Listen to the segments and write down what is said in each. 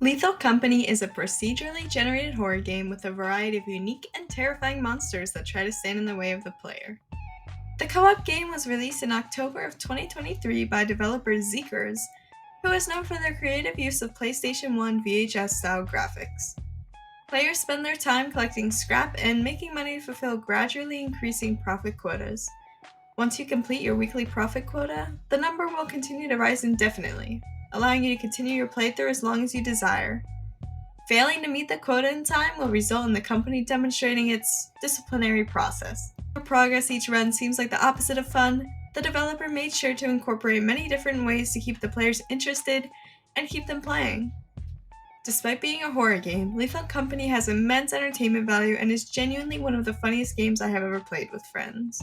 Lethal Company is a procedurally generated horror game with a variety of unique and terrifying monsters that try to stand in the way of the player. The co-op game was released in October of 2023 by developer Zeekers, who is known for their creative use of PlayStation 1 VHS-style graphics. Players spend their time collecting scrap and making money to fulfill gradually increasing profit quotas. Once you complete your weekly profit quota, the number will continue to rise indefinitely, allowing you to continue your playthrough as long as you desire. Failing to meet the quota in time will result in the company demonstrating its disciplinary process. For progress each run seems like the opposite of fun, the developer made sure to incorporate many different ways to keep the players interested and keep them playing. Despite being a horror game, Lethal Company has immense entertainment value and is genuinely one of the funniest games I have ever played with friends.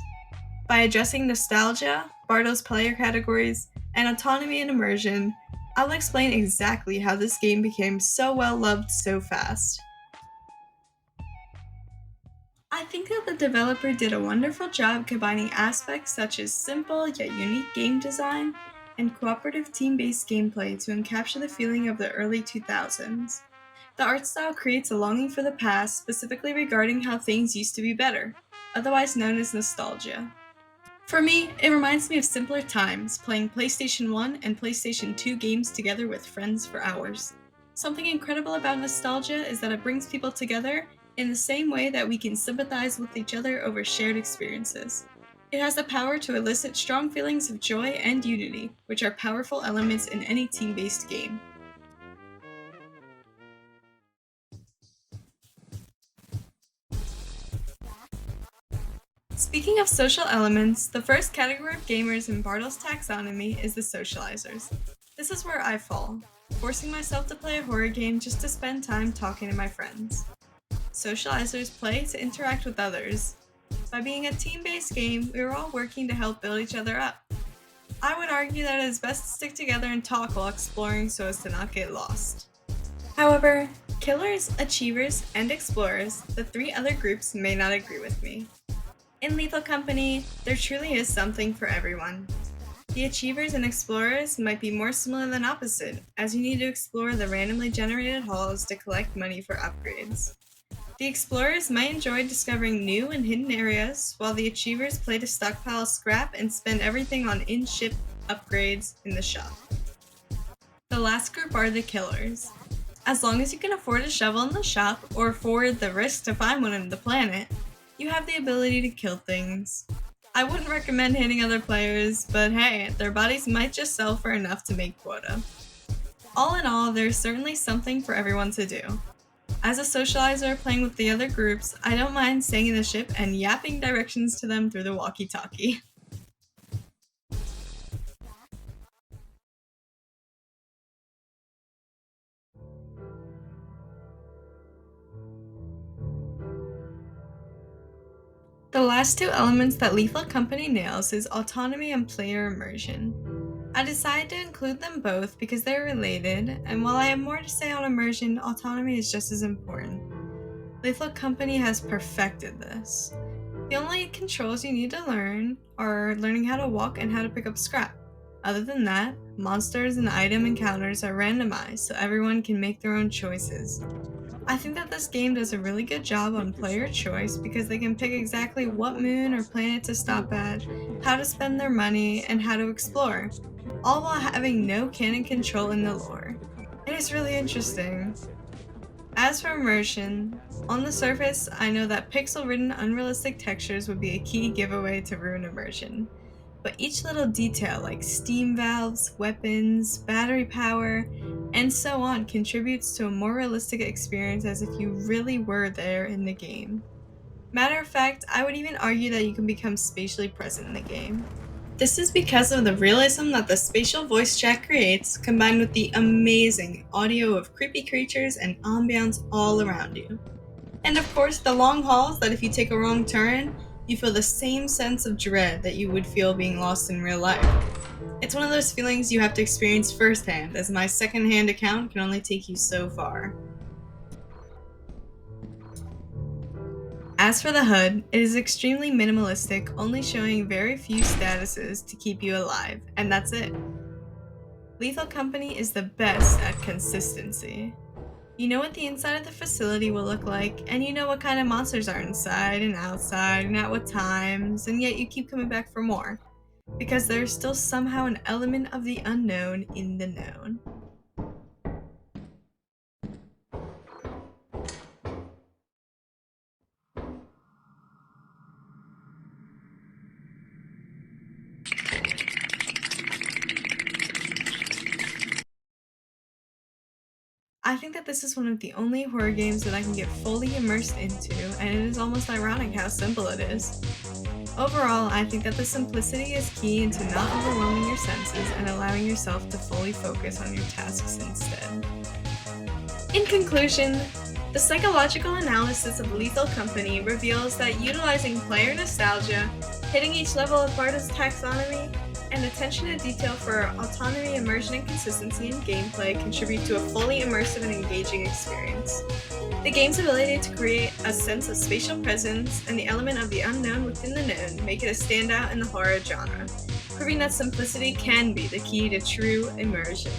By addressing nostalgia, Bartle's player categories, and autonomy and immersion, I'll explain exactly how this game became so well loved so fast. I think that the developer did a wonderful job combining aspects such as simple yet unique game design and cooperative team-based gameplay to encapture the feeling of the early 2000s. The art style creates a longing for the past, specifically regarding how things used to be better, otherwise known as nostalgia. For me, it reminds me of simpler times, playing PlayStation 1 and PlayStation 2 games together with friends for hours. Something incredible about nostalgia is that it brings people together in the same way that we can sympathize with each other over shared experiences. It has the power to elicit strong feelings of joy and unity, which are powerful elements in any team-based game. Speaking of social elements, the first category of gamers in Bartle's taxonomy is the socializers. This is where I fall, forcing myself to play a horror game just to spend time talking to my friends. Socializers play to interact with others. By being a team-based game, we are all working to help build each other up. I would argue that it is best to stick together and talk while exploring so as to not get lost. However, killers, achievers, and explorers, the three other groups, may not agree with me. In Lethal Company, there truly is something for everyone. The achievers and explorers might be more similar than opposite, as you need to explore the randomly generated halls to collect money for upgrades. The explorers might enjoy discovering new and hidden areas, while the achievers play to stockpile scrap and spend everything on in-ship upgrades in the shop. The last group are the killers. As long as you can afford a shovel in the shop, or afford the risk to find one on the planet, you have the ability to kill things. I wouldn't recommend hitting other players, but hey, their bodies might just sell for enough to make quota. All in all, there's certainly something for everyone to do. As a socializer playing with the other groups, I don't mind staying in the ship and yapping directions to them through the walkie-talkie. The last two elements that Lethal Company nails is autonomy and player immersion. I decided to include them both because they're related, and while I have more to say on immersion, autonomy is just as important. Lethal Company has perfected this. The only controls you need to learn are learning how to walk and how to pick up scrap. Other than that, monsters and item encounters are randomized so everyone can make their own choices. I think that this game does a really good job on player choice because they can pick exactly what moon or planet to stop at, how to spend their money, and how to explore, all while having no canon control in the lore. It is really interesting. As for immersion, on the surface, I know that pixel-ridden unrealistic textures would be a key giveaway to ruin immersion. But each little detail like steam valves, weapons, battery power, and so on contributes to a more realistic experience as if you really were there in the game. Matter of fact, I would even argue that you can become spatially present in the game. This is because of the realism that the spatial voice chat creates, combined with the amazing audio of creepy creatures and ambiance all around you. And of course, the long hauls that if you take a wrong turn, you feel the same sense of dread that you would feel being lost in real life. It's one of those feelings you have to experience firsthand, as my second-hand account can only take you so far. As for the HUD, it is extremely minimalistic, only showing very few statuses to keep you alive, and that's it. Lethal Company is the best at consistency. You know what the inside of the facility will look like, and you know what kind of monsters are inside and outside and at what times, and yet you keep coming back for more. Because there's still somehow an element of the unknown in the known. I think that this is one of the only horror games that I can get fully immersed into, and it is almost ironic how simple it is. Overall, I think that the simplicity is key into not overwhelming your senses and allowing yourself to fully focus on your tasks instead. In conclusion, the psychological analysis of Lethal Company reveals that utilizing player nostalgia, hitting each level of Barta's taxonomy, and attention to detail for autonomy, immersion, and consistency in gameplay contribute to a fully immersive and engaging experience. The game's ability to create a sense of spatial presence and the element of the unknown within the known make it a standout in the horror genre, proving that simplicity can be the key to true immersion.